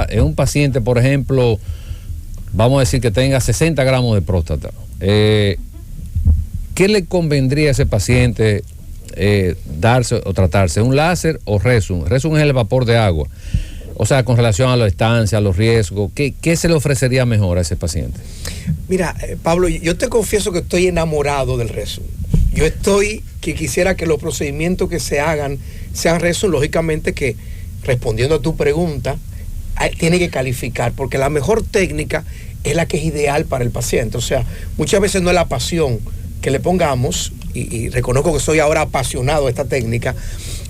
en un paciente, por ejemplo, vamos a decir que tenga 60 gramos de próstata, ¿qué le convendría a ese paciente darse o tratarse? ¿Un láser o Resum? Resum es el vapor de agua. O sea, con relación a la estancia, a los riesgos, ¿qué se le ofrecería mejor a ese paciente? Mira, Pablo, yo te confieso que estoy enamorado del Resum. Yo que quisiera que los procedimientos que se hagan sean Resum, lógicamente que, respondiendo a tu pregunta, tiene que calificar, porque la mejor técnica es la que es ideal para el paciente. O sea, muchas veces no es la pasión que le pongamos, y reconozco que soy ahora apasionado de esta técnica,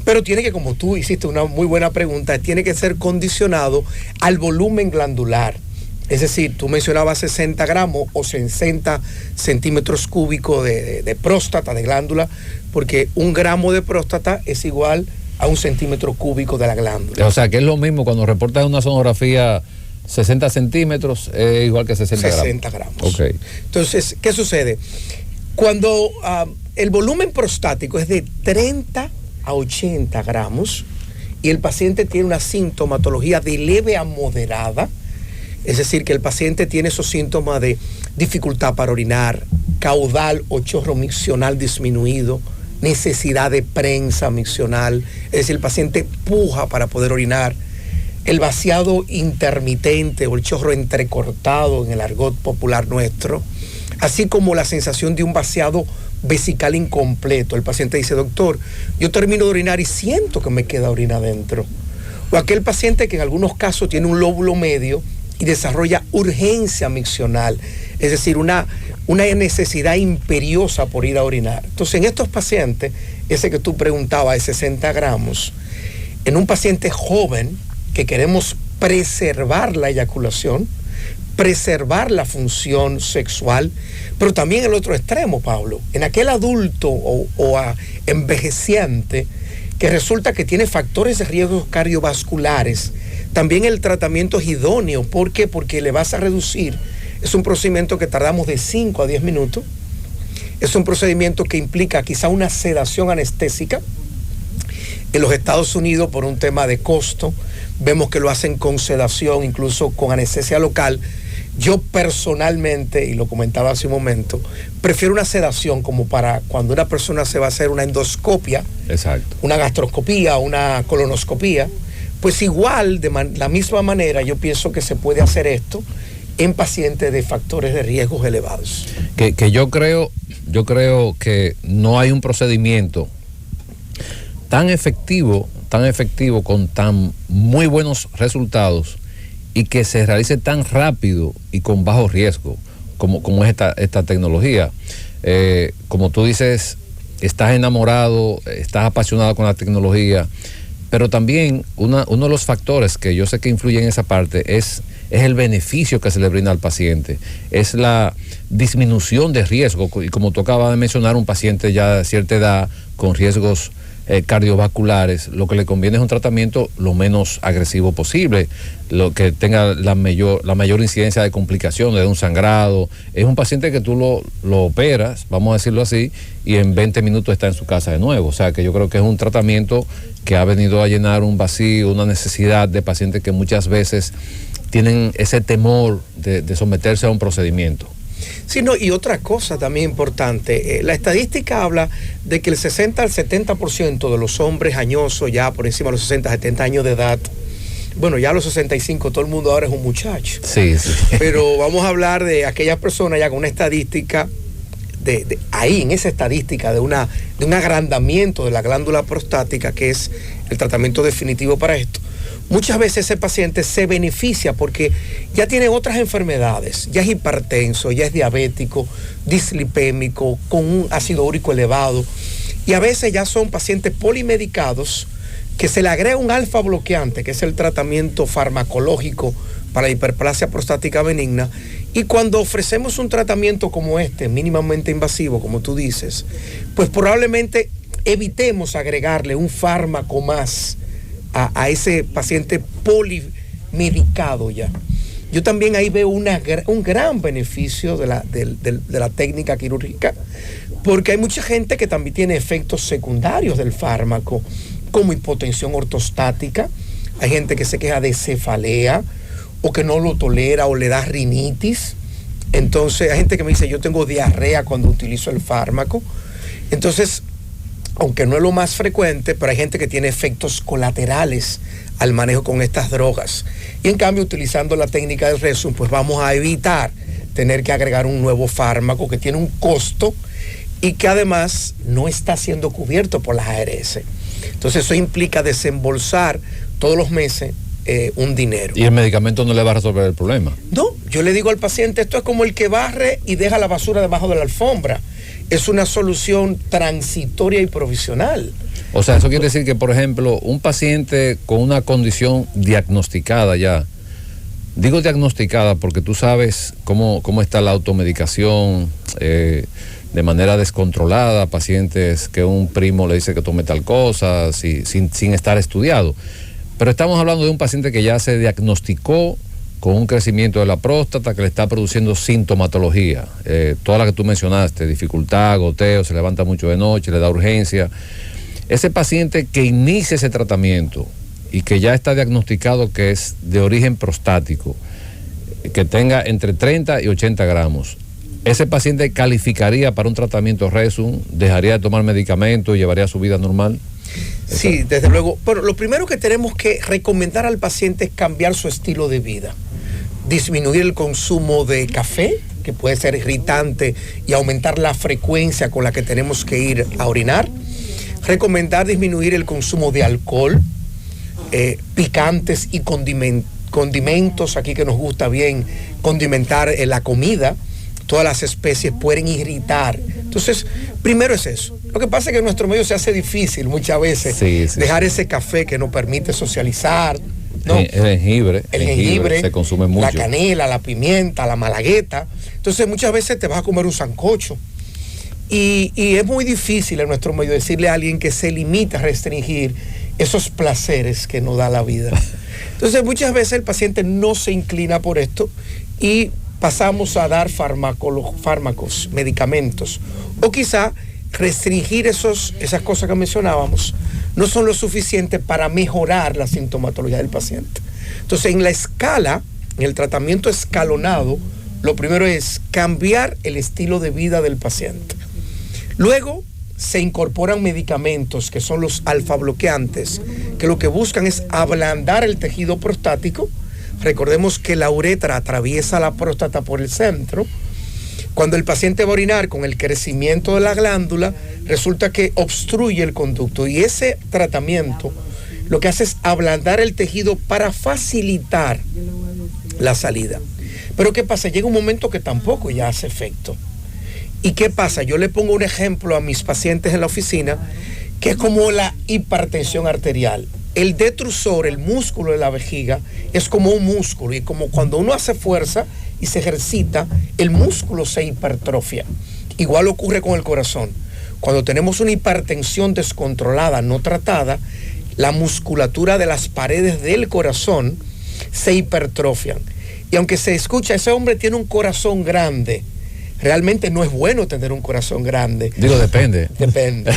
pero tiene que, como tú hiciste una muy buena pregunta, tiene que ser condicionado al volumen glandular. Es decir, tú mencionabas 60 gramos o 60 centímetros cúbicos de próstata, de glándula, porque 1 gramo de próstata es igual a 1 centímetro cúbico de la glándula. O sea, que es lo mismo cuando reportas una sonografía 60 centímetros, es igual que 60 gramos. Ok. Entonces, ¿qué sucede? Cuando el volumen prostático es de 30 a 80 gramos y el paciente tiene una sintomatología de leve a moderada, es decir, que el paciente tiene esos síntomas de dificultad para orinar, caudal o chorro miccional disminuido, necesidad de prensa miccional, es decir, el paciente puja para poder orinar, el vaciado intermitente o el chorro entrecortado en el argot popular nuestro, así como la sensación de un vaciado vesical incompleto. El paciente dice: doctor, yo termino de orinar y siento que me queda orina adentro. O aquel paciente que en algunos casos tiene un lóbulo medio y desarrolla urgencia miccional, es decir, una necesidad imperiosa por ir a orinar. Entonces, en estos pacientes, ese que tú preguntabas de 60 gramos, en un paciente joven que queremos preservar la eyaculación, preservar la función sexual, pero también el otro extremo, Pablo, en aquel adulto o envejeciente que resulta que tiene factores de riesgo cardiovasculares, también el tratamiento es idóneo. ¿Por qué? Porque le vas a reducir. Es un procedimiento que tardamos de 5 a 10 minutos. Es un procedimiento que implica quizá una sedación anestésica. En los Estados Unidos, por un tema de costo, vemos que lo hacen con sedación, incluso con anestesia local. Yo personalmente, y lo comentaba hace un momento, prefiero una sedación como para cuando una persona se va a hacer una endoscopia, exacto, una gastroscopía, una colonoscopía, pues igual, de la misma manera, yo pienso que se puede hacer esto en pacientes de factores de riesgos elevados. Que yo creo que no hay un procedimiento tan efectivo con tan muy buenos resultados y que se realice tan rápido y con bajo riesgo como es esta tecnología. Como tú dices, estás enamorado, estás apasionado con la tecnología, pero también uno de los factores que yo sé que influye en esa parte es el beneficio que se le brinda al paciente, es la disminución de riesgo, y como tú acabas de mencionar, un paciente ya de cierta edad con riesgos cardiovasculares, lo que le conviene es un tratamiento lo menos agresivo posible, lo que tenga la mayor incidencia de complicaciones, de un sangrado. Es un paciente que tú lo operas, vamos a decirlo así, y en 20 minutos está en su casa de nuevo. O sea que yo creo que es un tratamiento que ha venido a llenar un vacío, una necesidad de pacientes que muchas veces tienen ese temor de someterse a un procedimiento. Sí, no, y otra cosa también importante, la estadística habla de que el 60 al 70% de los hombres añosos, ya por encima de los 60, 70 años de edad, bueno, ya a los 65 todo el mundo ahora es un muchacho. Sí. Pero vamos a hablar de aquellas personas ya con una estadística, ahí en esa estadística de un agrandamiento de la glándula prostática, que es el tratamiento definitivo para esto. Muchas veces ese paciente se beneficia porque ya tiene otras enfermedades, ya es hipertenso, ya es diabético, dislipémico, con un ácido úrico elevado, y a veces ya son pacientes polimedicados que se le agrega un alfa bloqueante, que es el tratamiento farmacológico para la hiperplasia prostática benigna, y cuando ofrecemos un tratamiento como este, mínimamente invasivo, como tú dices, pues probablemente evitemos agregarle un fármaco más a ese paciente polimedicado ya. Yo también ahí veo un gran beneficio de la técnica quirúrgica, porque hay mucha gente que también tiene efectos secundarios del fármaco, como hipotensión ortostática, hay gente que se queja de cefalea, o que no lo tolera o le da rinitis. Entonces hay gente que me dice, yo tengo diarrea cuando utilizo el fármaco. Entonces, aunque no es lo más frecuente, pero hay gente que tiene efectos colaterales al manejo con estas drogas. Y en cambio, utilizando la técnica del Rezum, pues vamos a evitar tener que agregar un nuevo fármaco que tiene un costo y que además no está siendo cubierto por las ARS. Entonces eso implica desembolsar todos los meses un dinero. ¿Y el medicamento no le va a resolver el problema? No, yo le digo al paciente, esto es como el que barre y deja la basura debajo de la alfombra. Es una solución transitoria y provisional. O sea, eso quiere decir que, por ejemplo, un paciente con una condición diagnosticada ya, digo diagnosticada porque tú sabes cómo está la automedicación de manera descontrolada, pacientes que un primo le dice que tome tal cosa, sin estar estudiado. Pero estamos hablando de un paciente que ya se diagnosticó con un crecimiento de la próstata que le está produciendo sintomatología, toda la que tú mencionaste, dificultad, goteo, se levanta mucho de noche, le da urgencia. Ese paciente que inicia ese tratamiento y que ya está diagnosticado que es de origen prostático, que tenga entre 30 y 80 gramos, ¿ese paciente calificaría para un tratamiento Rezum, dejaría de tomar medicamentos y llevaría su vida normal? Sí, desde luego. Bueno, lo primero que tenemos que recomendar al paciente es cambiar su estilo de vida. Disminuir el consumo de café, que puede ser irritante, y aumentar la frecuencia con la que tenemos que ir a orinar. Recomendar disminuir el consumo de alcohol, picantes y condimentos, aquí que nos gusta bien condimentar la comida. Todas las especies pueden irritar. Entonces, primero es eso. Lo que pasa es que en nuestro medio se hace difícil muchas veces dejar ese café que nos permite socializar, ¿no? El jengibre se consume mucho. La canela, la pimienta, la malagueta. Entonces, muchas veces te vas a comer un sancocho. Y es muy difícil en nuestro medio decirle a alguien que se limita a restringir esos placeres que nos da la vida. Entonces, muchas veces el paciente no se inclina por esto y pasamos a dar fármacos, medicamentos, o quizá restringir esas cosas que mencionábamos no son lo suficiente para mejorar la sintomatología del paciente. Entonces, en la escala, en el tratamiento escalonado, lo primero es cambiar el estilo de vida del paciente. Luego se incorporan medicamentos que son los alfa bloqueantes, que lo que buscan es ablandar el tejido prostático. Recordemos que la uretra atraviesa la próstata por el centro. Cuando el paciente va a orinar con el crecimiento de la glándula, resulta que obstruye el conducto, y ese tratamiento lo que hace es ablandar el tejido para facilitar la salida. Pero ¿qué pasa? Llega un momento que tampoco ya hace efecto. ¿Y qué pasa? Yo le pongo un ejemplo a mis pacientes en la oficina, que es como la hipertensión arterial. El detrusor, el músculo de la vejiga, es como un músculo, y como cuando uno hace fuerza y se ejercita, el músculo se hipertrofia. Igual ocurre con el corazón. Cuando tenemos una hipertensión descontrolada, no tratada, la musculatura de las paredes del corazón se hipertrofian. Y aunque se escucha, ese hombre tiene un corazón grande, realmente no es bueno tener un corazón grande. Digo, depende. Depende.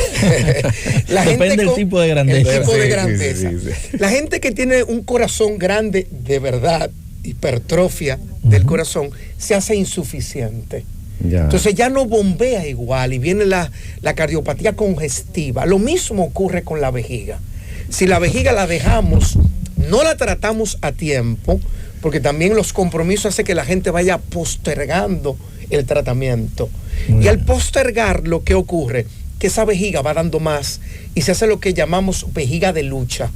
Depende del tipo de grandeza. El tipo de grandeza. Sí. La gente que tiene un corazón grande, de verdad, hipertrofia del corazón, se hace insuficiente. Ya. Entonces ya no bombea igual y viene la cardiopatía congestiva. Lo mismo ocurre con la vejiga. Si la vejiga la dejamos, no la tratamos a tiempo, porque también los compromisos hacen que la gente vaya postergando el tratamiento. Y al postergar, lo que ocurre, que esa vejiga va dando más y se hace lo que llamamos vejiga de lucha.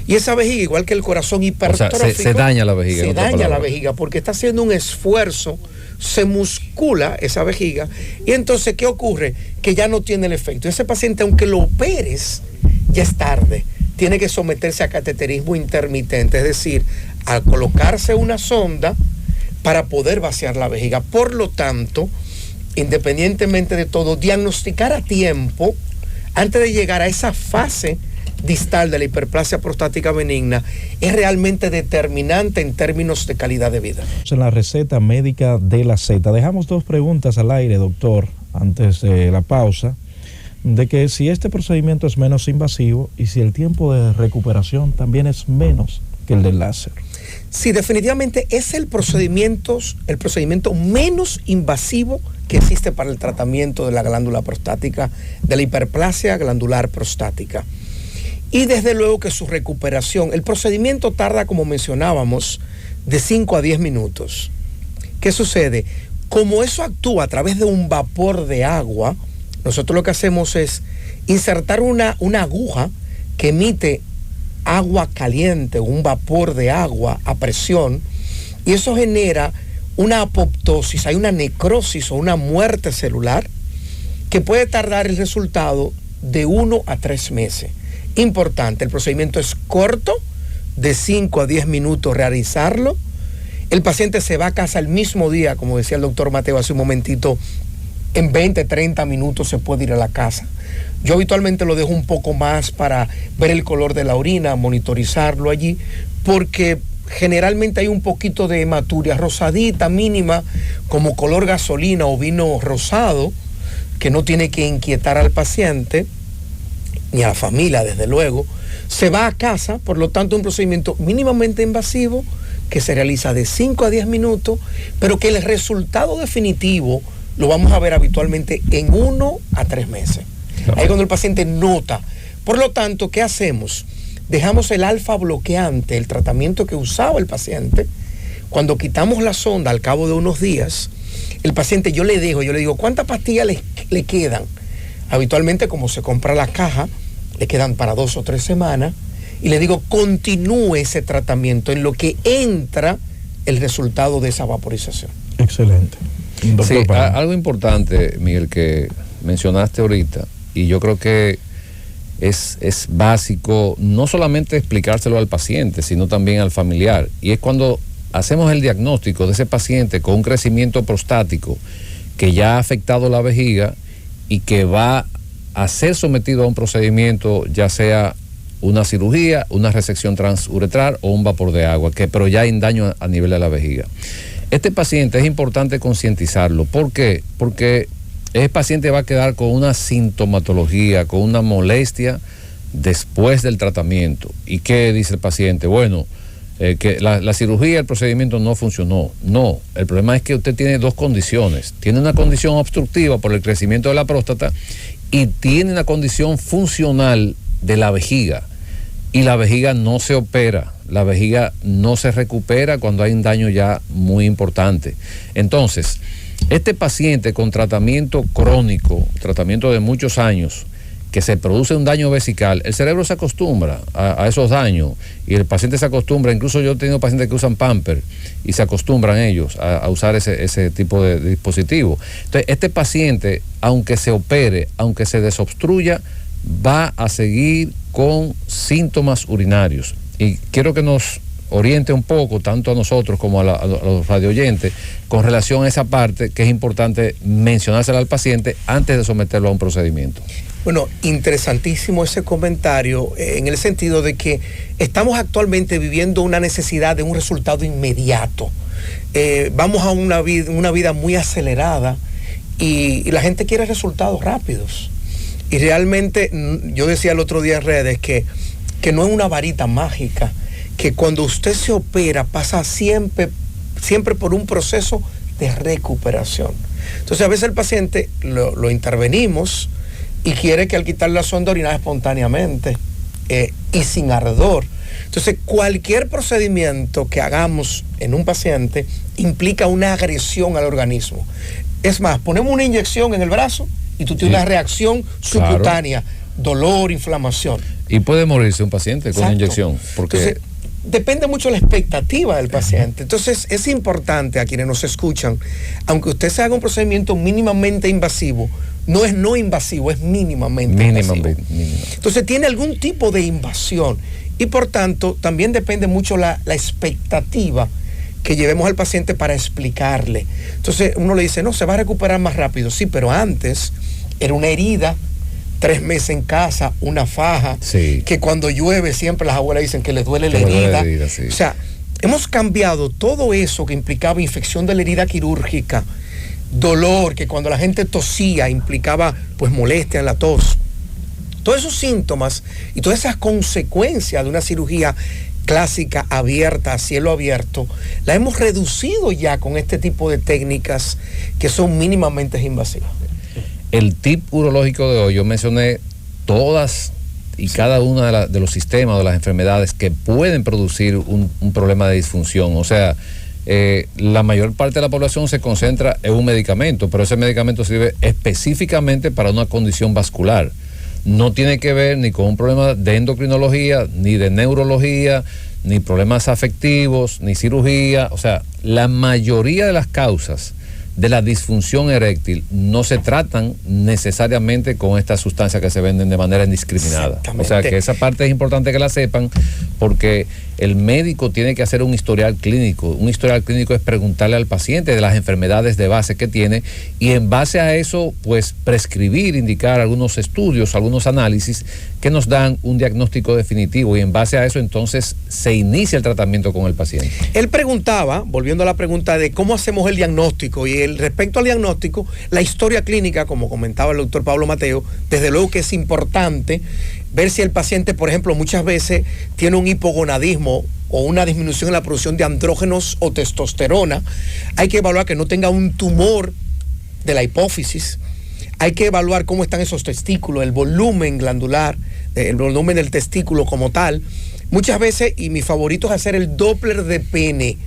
Y esa vejiga, igual que el corazón hipertrófico, o sea, se daña la vejiga. Se daña la vejiga porque está haciendo un esfuerzo, se muscula esa vejiga, y entonces, ¿qué ocurre? Que ya no tiene el efecto. Ese paciente, aunque lo operes, ya es tarde. Tiene que someterse a cateterismo intermitente, es decir, a colocarse una sonda para poder vaciar la vejiga. Por lo tanto, independientemente de todo, diagnosticar a tiempo, antes de llegar a esa fase distal de la hiperplasia prostática benigna, es realmente determinante en términos de calidad de vida. En la receta médica de la Z, dejamos dos preguntas al aire, doctor, antes de la pausa, de que si este procedimiento es menos invasivo y si el tiempo de recuperación también es menos que el del láser. Sí, definitivamente es el procedimiento menos invasivo que existe para el tratamiento de la glándula prostática, de la hiperplasia glandular prostática. Y desde luego que su recuperación, el procedimiento tarda, como mencionábamos, de 5 a 10 minutos. ¿Qué sucede? Como eso actúa a través de un vapor de agua, nosotros lo que hacemos es insertar una aguja que emite agua caliente, un vapor de agua a presión, y eso genera una apoptosis, hay una necrosis o una muerte celular que puede tardar el resultado de 1 a 3 meses. Importante, el procedimiento es corto, de 5 a 10 minutos realizarlo. El paciente se va a casa el mismo día, como decía el doctor Mateo hace un momentito, en 20, 30 minutos se puede ir a la casa. Yo habitualmente lo dejo un poco más para ver el color de la orina, monitorizarlo allí, porque generalmente hay un poquito de hematuria rosadita mínima, como color gasolina o vino rosado, que no tiene que inquietar al paciente, ni a la familia desde luego. Se va a casa, por lo tanto un procedimiento mínimamente invasivo, que se realiza de 5 a 10 minutos, pero que el resultado definitivo lo vamos a ver habitualmente en 1 a 3 meses. Ahí cuando el paciente nota. Por lo tanto, ¿qué hacemos? Dejamos el alfa bloqueante, el tratamiento que usaba el paciente. Cuando quitamos la sonda al cabo de unos días, el paciente yo le digo, ¿cuántas pastillas le quedan? Habitualmente, como se compra la caja, le quedan para 2 o 3 semanas. Y le digo, continúe ese tratamiento en lo que entra el resultado de esa vaporización. Excelente. Sí, algo importante, Miguel, que mencionaste ahorita, y yo creo que es básico no solamente explicárselo al paciente, sino también al familiar. Y es cuando hacemos el diagnóstico de ese paciente con un crecimiento prostático que ya ha afectado la vejiga y que va a ser sometido a un procedimiento, ya sea una cirugía, una resección transuretral o un vapor de agua, pero ya hay daño a nivel de la vejiga. Este paciente es importante concientizarlo. ¿Por qué? Porque ese paciente va a quedar con una sintomatología, con una molestia después del tratamiento. ¿Y qué dice el paciente? Bueno, que la cirugía, el procedimiento no funcionó. No, el problema es que usted tiene 2 condiciones. Tiene una condición obstructiva por el crecimiento de la próstata y tiene una condición funcional de la vejiga. Y la vejiga no se opera, la vejiga no se recupera cuando hay un daño ya muy importante. Entonces, este paciente con tratamiento crónico, tratamiento de muchos años, que se produce un daño vesical, el cerebro se acostumbra a esos daños y el paciente se acostumbra. Incluso yo he tenido pacientes que usan Pamper y se acostumbran ellos a usar ese tipo de dispositivo. Entonces, este paciente, aunque se opere, aunque se desobstruya, va a seguir con síntomas urinarios. Y quiero que nos oriente un poco, tanto a nosotros como a los radioyentes, con relación a esa parte que es importante mencionársela al paciente antes de someterlo a un procedimiento. Bueno, interesantísimo ese comentario, en el sentido de que estamos actualmente viviendo una necesidad de un resultado inmediato. Vamos a una vida muy acelerada y la gente quiere resultados rápidos. Y realmente, yo decía el otro día en redes que no es una varita mágica, que cuando usted se opera pasa siempre por un proceso de recuperación. Entonces a veces el paciente lo intervenimos y quiere que al quitarle la sonda orinar espontáneamente y sin ardor. Entonces cualquier procedimiento que hagamos en un paciente implica una agresión al organismo. Es más, ponemos una inyección en el brazo y tú tienes una reacción subcutánea, claro, dolor, inflamación. Y puede morirse un paciente con una inyección. Porque entonces, depende mucho de la expectativa del paciente. Entonces, es importante a quienes nos escuchan, aunque usted se haga un procedimiento mínimamente invasivo, no es no invasivo, es mínimamente invasivo. Entonces, tiene algún tipo de invasión. Y por tanto, también depende mucho la expectativa que llevemos al paciente para explicarle. Entonces, uno le dice, no, se va a recuperar más rápido. Sí, pero antes era una herida, 3 meses en casa, una faja, sí, que cuando llueve siempre las abuelas dicen que les duele la herida. Sí. O sea, hemos cambiado todo eso que implicaba infección de la herida quirúrgica, dolor, que cuando la gente tosía implicaba pues molestia en la tos. Todos esos síntomas y todas esas consecuencias de una cirugía clásica abierta, a cielo abierto, la hemos reducido ya con este tipo de técnicas que son mínimamente invasivas. El tip urológico de hoy, yo mencioné todas y cada una de los sistemas o de las enfermedades que pueden producir un problema de disfunción. O sea, la mayor parte de la población se concentra en un medicamento, pero ese medicamento sirve específicamente para una condición vascular. No tiene que ver ni con un problema de endocrinología, ni de neurología, ni problemas afectivos, ni cirugía. O sea, la mayoría de las causas de la disfunción eréctil no se tratan necesariamente con estas sustancias que se venden de manera indiscriminada. O sea que esa parte es importante que la sepan, porque el médico tiene que hacer un historial clínico. Un historial clínico es preguntarle al paciente de las enfermedades de base que tiene y en base a eso, pues prescribir, indicar algunos estudios, algunos análisis que nos dan un diagnóstico definitivo y en base a eso entonces se inicia el tratamiento con el paciente. Él preguntaba, volviendo a la pregunta de cómo hacemos el diagnóstico y respecto al diagnóstico, la historia clínica, como comentaba el doctor Pablo Mateo, desde luego que es importante ver si el paciente, por ejemplo, muchas veces tiene un hipogonadismo o una disminución en la producción de andrógenos o testosterona. Hay que evaluar que no tenga un tumor de la hipófisis. Hay que evaluar cómo están esos testículos, el volumen glandular, el volumen del testículo como tal. Muchas veces, y mi favorito es hacer el Doppler de pene.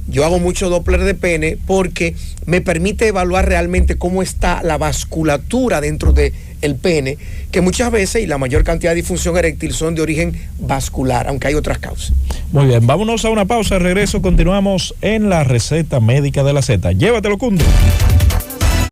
Yo hago mucho Doppler de pene porque me permite evaluar realmente cómo está la vasculatura dentro del pene, que muchas veces, y la mayor cantidad de disfunción eréctil son de origen vascular, aunque hay otras causas. Muy bien, vámonos a una pausa, regreso, continuamos en la receta médica de la Z. Llévatelo, Cundo.